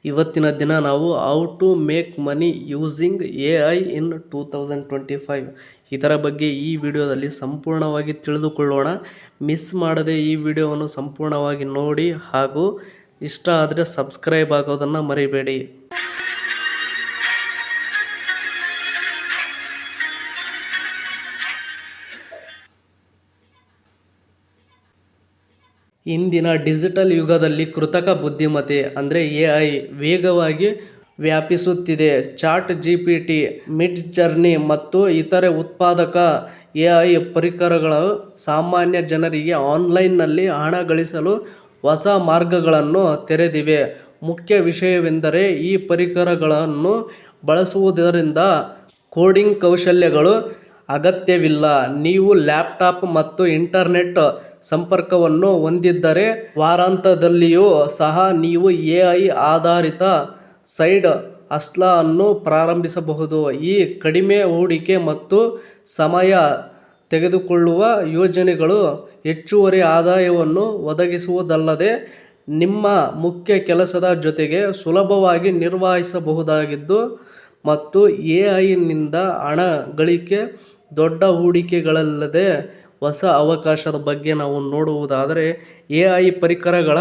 ಇವತ್ತಿನ ದಿನ ನಾವು how to make money using AI in 2025 ಇದರ ಬಗ್ಗೆ ಈ ವಿಡಿಯೋದಲ್ಲಿ ಸಂಪೂರ್ಣವಾಗಿ ತಿಳಿದುಕೊಳ್ಳೋಣ. ಮಿಸ್ ಮಾಡದೆ ಈ ವಿಡಿಯೋವನ್ನು ಸಂಪೂರ್ಣವಾಗಿ ನೋಡಿ ಹಾಗೂ ಇಷ್ಟ ಆದರೆ ಸಬ್ಸ್ಕ್ರೈಬ್ ಆಗೋದನ್ನು ಮರಿಬೇಡಿ. ಇಂದಿನ ಡಿಜಿಟಲ್ ಯುಗದಲ್ಲಿ ಕೃತಕ ಬುದ್ಧಿಮತ್ತೆ ಅಂದರೆ AI ವೇಗವಾಗಿ ವ್ಯಾಪಿಸುತ್ತಿದೆ. ಚಾಟ್ GPT, ಮಿಡ್ ಜರ್ನಿ ಮತ್ತು ಇತರೆ ಉತ್ಪಾದಕ AI ಪರಿಕರಗಳು ಸಾಮಾನ್ಯ ಜನರಿಗೆ ಆನ್ಲೈನ್ನಲ್ಲಿ ಹಣ ಗಳಿಸಲು ಹೊಸ ಮಾರ್ಗಗಳನ್ನು ತೆರೆದಿವೆ. ಮುಖ್ಯ ವಿಷಯವೆಂದರೆ ಈ ಪರಿಕರಗಳನ್ನು ಬಳಸುವುದರಿಂದ ಕೋಡಿಂಗ್ ಕೌಶಲ್ಯಗಳು ಅಗತ್ಯವಿಲ್ಲ. ನೀವು ಲ್ಯಾಪ್ಟಾಪ್ ಮತ್ತು ಇಂಟರ್ನೆಟ್ ಸಂಪರ್ಕವನ್ನು ಹೊಂದಿದ್ದರೆ ವಾರಾಂತ್ಯದಲ್ಲಿಯೂ ಸಹ ನೀವು AI ಆಧಾರಿತ ಸೈಡ್ ಹಸ್ಲ್ ಅನ್ನು ಪ್ರಾರಂಭಿಸಬಹುದು. ಈ ಕಡಿಮೆ ಹೂಡಿಕೆ ಮತ್ತು ಸಮಯ ತೆಗೆದುಕೊಳ್ಳುವ ಯೋಜನೆಗಳು ಹೆಚ್ಚುವರಿ ಆದಾಯವನ್ನು ಒದಗಿಸುವುದಲ್ಲದೆ ನಿಮ್ಮ ಮುಖ್ಯ ಕೆಲಸದ ಜೊತೆಗೆ ಸುಲಭವಾಗಿ ನಿರ್ವಹಿಸಬಹುದಾಗಿದ್ದು ಮತ್ತು AI ನಿಂದ ಹಣ ಗಳಿಕೆ ದೊಡ್ಡ ಹೂಡಿಕೆಗಳಲ್ಲದೆ ಹೊಸ ಅವಕಾಶದ ಬಗ್ಗೆ ನಾವು ನೋಡುವುದಾದರೆ AI ಪರಿಕರಗಳ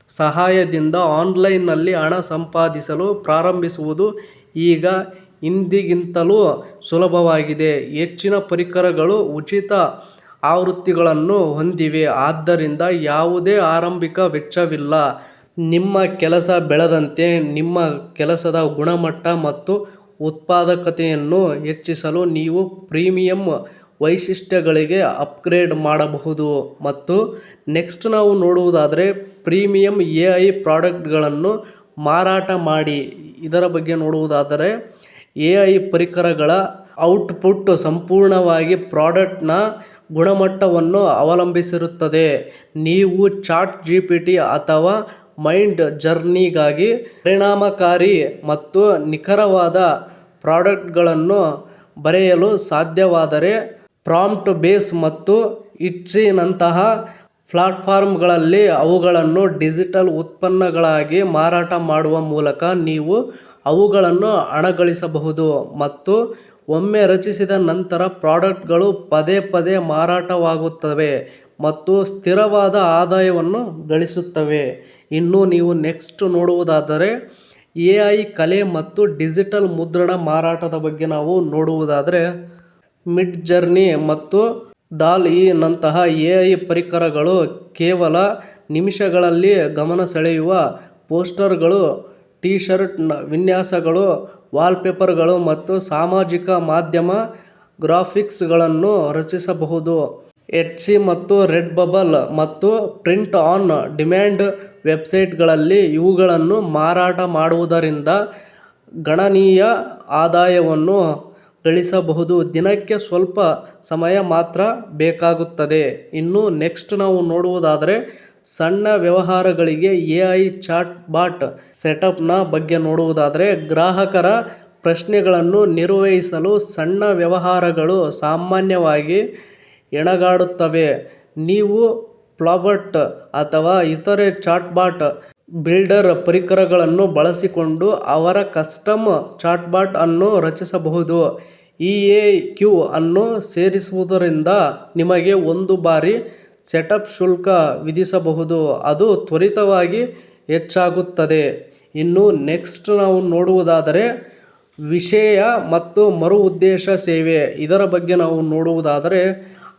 ಸಹಾಯದಿಂದ ಆನ್ಲೈನ್ನಲ್ಲಿ ಹಣ ಸಂಪಾದಿಸಲು ಪ್ರಾರಂಭಿಸುವುದು ಈಗ ಹಿಂದಿಗಿಂತಲೂ ಸುಲಭವಾಗಿದೆ. ಹೆಚ್ಚಿನ ಪರಿಕರಗಳು ಉಚಿತ ಆವೃತ್ತಿಗಳನ್ನು ಹೊಂದಿವೆ, ಆದ್ದರಿಂದ ಯಾವುದೇ ಆರಂಭಿಕ ವೆಚ್ಚವಿಲ್ಲ. ನಿಮ್ಮ ಕೆಲಸ ಬೆಳೆದಂತೆ ನಿಮ್ಮ ಕೆಲಸದ ಗುಣಮಟ್ಟ ಮತ್ತು ಉತ್ಪಾದಕತೆಯನ್ನು ಹೆಚ್ಚಿಸಲು ನೀವು ಪ್ರೀಮಿಯಂ ವೈಶಿಷ್ಟ್ಯಗಳಿಗೆ ಅಪ್ಗ್ರೇಡ್ ಮಾಡಬಹುದು. ಮತ್ತು ನೆಕ್ಸ್ಟ್ ನಾವು ನೋಡುವುದಾದರೆ ಪ್ರೀಮಿಯಂ AI ಪ್ರಾಡಕ್ಟ್ಗಳನ್ನು ಮಾರಾಟ ಮಾಡಿ. ಇದರ ಬಗ್ಗೆ ನೋಡುವುದಾದರೆ AI ಪರಿಕರಗಳ ಔಟ್ಪುಟ್ ಸಂಪೂರ್ಣವಾಗಿ ಪ್ರಾಡಕ್ಟ್ನ ಗುಣಮಟ್ಟವನ್ನು ಅವಲಂಬಿಸಿರುತ್ತದೆ. ನೀವು ಚಾಟ್ GPT ಅಥವಾ ಮೈಂಡ್ ಜರ್ನಿಗಾಗಿ ಪರಿಣಾಮಕಾರಿ ಮತ್ತು ನಿಖರವಾದ ಪ್ರಾಡಕ್ಟ್ಗಳನ್ನು ಬರೆಯಲು ಸಾಧ್ಯವಾದರೆ ಪ್ರಾಂಪ್ಟ್ ಬೇಸ್ ಮತ್ತು ಇಟ್ಚಿನಂತಹ ಪ್ಲಾಟ್ಫಾರ್ಮ್ಗಳಲ್ಲಿ ಅವುಗಳನ್ನು ಡಿಜಿಟಲ್ ಉತ್ಪನ್ನಗಳಾಗಿ ಮಾರಾಟ ಮಾಡುವ ಮೂಲಕ ನೀವು ಅವುಗಳನ್ನು ಹಣಗಳಿಸಬಹುದು. ಮತ್ತು ಒಮ್ಮೆ ರಚಿಸಿದ ನಂತರ ಪ್ರಾಡಕ್ಟ್ಗಳು ಪದೇ ಪದೇ ಮಾರಾಟವಾಗುತ್ತವೆ ಮತ್ತು ಸ್ಥಿರವಾದ ಆದಾಯವನ್ನು ಗಳಿಸುತ್ತವೆ. ಇನ್ನು ನೀವು ನೆಕ್ಸ್ಟ್ ನೋಡುವುದಾದರೆ AI ಕಲೆ ಮತ್ತು ಡಿಜಿಟಲ್ ಮುದ್ರಣ ಮಾರಾಟದ ಬಗ್ಗೆ ನಾವು ನೋಡುವುದಾದರೆ ಮಿಡ್ ಜರ್ನಿ ಮತ್ತು DALL-E ನಂತಹ AI ಪರಿಕರಗಳು ಕೇವಲ ನಿಮಿಷಗಳಲ್ಲಿ ಗಮನ ಸೆಳೆಯುವ ಪೋಸ್ಟರ್ಗಳು, ಟಿ-ಶರ್ಟ್ ವಿನ್ಯಾಸಗಳು, ವಾಲ್ಪೇಪರ್ಗಳು ಮತ್ತು ಸಾಮಾಜಿಕ ಮಾಧ್ಯಮ ಗ್ರಾಫಿಕ್ಸ್ಗಳನ್ನು ರಚಿಸಬಹುದು. ಎಟ್ಸಿ ಮತ್ತು ರೆಡ್ಬಬಲ್ ಮತ್ತು ಪ್ರಿಂಟ್ ಆನ್ ಡಿಮ್ಯಾಂಡ್ ವೆಬ್ಸೈಟ್ಗಳಲ್ಲಿ ಇವುಗಳನ್ನು ಮಾರಾಟ ಮಾಡುವುದರಿಂದ ಗಣನೀಯ ಆದಾಯವನ್ನು ಗಳಿಸಬಹುದು. ದಿನಕ್ಕೆ ಸ್ವಲ್ಪ ಸಮಯ ಮಾತ್ರ ಬೇಕಾಗುತ್ತದೆ. ಇನ್ನು ನೆಕ್ಸ್ಟ್ ನಾವು ನೋಡುವುದಾದರೆ ಸಣ್ಣ ವ್ಯವಹಾರಗಳಿಗೆ AI ಚಾಟ್ ಬಾಟ್ ಸೆಟಪ್ನ ಬಗ್ಗೆ ನೋಡುವುದಾದರೆ ಗ್ರಾಹಕರ ಪ್ರಶ್ನೆಗಳನ್ನು ನಿರ್ವಹಿಸಲು ಸಣ್ಣ ವ್ಯವಹಾರಗಳು ಸಾಮಾನ್ಯವಾಗಿ ಹೆಣಗಾಡುತ್ತವೆ. ನೀವು ಫ್ಲಾಬಟ್ ಅಥವಾ ಇತರೆ ಚಾಟ್ಬಾಟ್ ಬಿಲ್ಡರ್ ಪರಿಕರಗಳನ್ನು ಬಳಸಿಕೊಂಡು ಅವರ ಕಸ್ಟಮ್ ಚಾಟ್ಬಾಟ್ ಅನ್ನು ರಚಿಸಬಹುದು. EAQ ಅನ್ನು ಸೇರಿಸುವುದರಿಂದ ನಿಮಗೆ ಒಂದು ಬಾರಿ ಸೆಟಪ್ ಶುಲ್ಕ ವಿಧಿಸಬಹುದು, ಅದು ತ್ವರಿತವಾಗಿ ಹೆಚ್ಚಾಗುತ್ತದೆ. ಇನ್ನು ನೆಕ್ಸ್ಟ್ ನಾವು ನೋಡುವುದಾದರೆ ವಿಷಯ ಮತ್ತು ಮರು ಉದ್ದೇಶ ಸೇವೆ. ಇದರ ಬಗ್ಗೆ ನಾವು ನೋಡುವುದಾದರೆ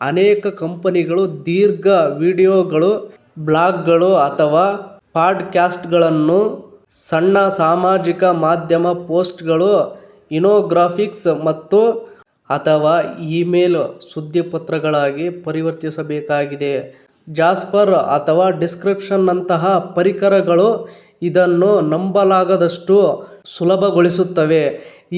ಅನೇಕ ಕಂಪನಿಗಳು ದೀರ್ಘ ವಿಡಿಯೋಗಳು, ಬ್ಲಾಗ್ಗಳು ಅಥವಾ ಪಾಡ್ಕ್ಯಾಸ್ಟ್ಗಳನ್ನು, ಸಣ್ಣ ಸಾಮಾಜಿಕ ಮಾಧ್ಯಮ ಪೋಸ್ಟ್ಗಳು, ಇನ್ಫೋಗ್ರಾಫಿಕ್ಸ್ ಮತ್ತು ಅಥವಾ ಇಮೇಲ್ ಸುದ್ದಿಪತ್ರಗಳಾಗಿ ಪರಿವರ್ತಿಸಬೇಕಾಗಿದೆ. ಜಾಸ್ಪರ್ ಅಥವಾ ಡಿಸ್ಕ್ರಿಪ್ಷನ್ನಂತಹ ಪರಿಕರಗಳು ಇದನ್ನು ನಂಬಲಾಗದಷ್ಟು ಸುಲಭಗೊಳಿಸುತ್ತವೆ.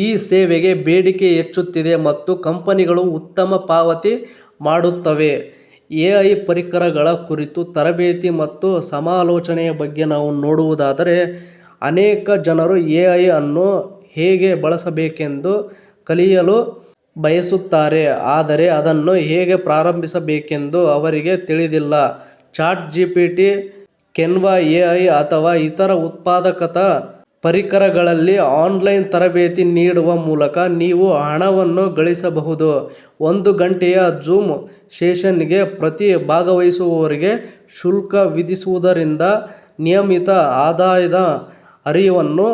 ಈ ಸೇವೆಗೆ ಬೇಡಿಕೆ ಹೆಚ್ಚುತ್ತಿದೆ ಮತ್ತು ಕಂಪನಿಗಳು ಉತ್ತಮ ಪಾವತಿ ಮಾಡುತ್ತವೆ. AI ಪರಿಕರಗಳ ಕುರಿತು ತರಬೇತಿ ಮತ್ತು ಸಮಾಲೋಚನೆಯ ಬಗ್ಗೆ ನಾವು ನೋಡುವುದಾದರೆ ಅನೇಕ ಜನರು AI ಅನ್ನು ಹೇಗೆ ಬಳಸಬೇಕೆಂದು ಕಲಿಯಲು ಬಯಸುತ್ತಾರೆ, ಆದರೆ ಅದನ್ನು ಹೇಗೆ ಪ್ರಾರಂಭಿಸಬೇಕೆಂದು ಅವರಿಗೆ ತಿಳಿದಿಲ್ಲ. ಚಾಟ್ GPT, ಕೆನ್ವಾ AI ಅಥವಾ ಇತರ ಉತ್ಪಾದಕತಾ ಪರಿಕರಗಳಲ್ಲಿ ಆನ್ಲೈನ್ ತರಬೇತಿ ನೀಡುವ ಮೂಲಕ ನೀವು ಹಣವನ್ನು ಗಳಿಸಬಹುದು. 1 ಗಂಟೆಯ ಜೂಮ್ ಸೆಷನ್ಗೆ ಪ್ರತಿ ಭಾಗವಹಿಸುವವರಿಗೆ ಶುಲ್ಕ ವಿಧಿಸುವುದರಿಂದ ನಿಯಮಿತ ಆದಾಯದ ಹರಿವನ್ನು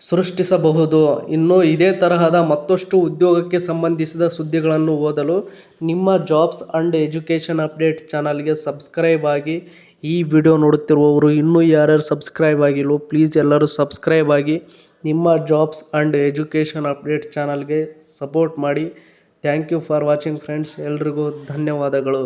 ಸೃಷ್ಟಿಸಬಹುದು. ಇನ್ನು ಇದೇ ತರಹದ ಮತ್ತಷ್ಟು ಉದ್ಯೋಗಕ್ಕೆ ಸಂಬಂಧಿಸಿದ ಸುದ್ದಿಗಳನ್ನು ಓದಲು ನಿಮ್ಮ ಜಾಬ್ಸ್ ಅಂಡ್ ಎಜುಕೇಷನ್ ಅಪ್ಡೇಟ್ ಚಾನಲ್ಗೆ ಸಬ್ಸ್ಕ್ರೈಬ್ ಆಗಿ. ಈ ವಿಡಿಯೋ ನೋಡುತ್ತಿರುವವರು ಇನ್ನೂ ಯಾರ್ಯಾರು ಸಬ್ಸ್ಕ್ರೈಬ್ ಆಗಿಲ್ಲವೋ ಪ್ಲೀಸ್ ಎಲ್ಲರೂ ಸಬ್ಸ್ಕ್ರೈಬ್ ಆಗಿ ನಿಮ್ಮ ಜಾಬ್ಸ್ ಅಂಡ್ ಎಜುಕೇಷನ್ ಅಪ್ಡೇಟ್ ಚಾನಲ್ಗೆ ಸಪೋರ್ಟ್ ಮಾಡಿ. Thank you for watching friends. ಎಲ್ರಿಗೂ ಧನ್ಯವಾದಗಳು.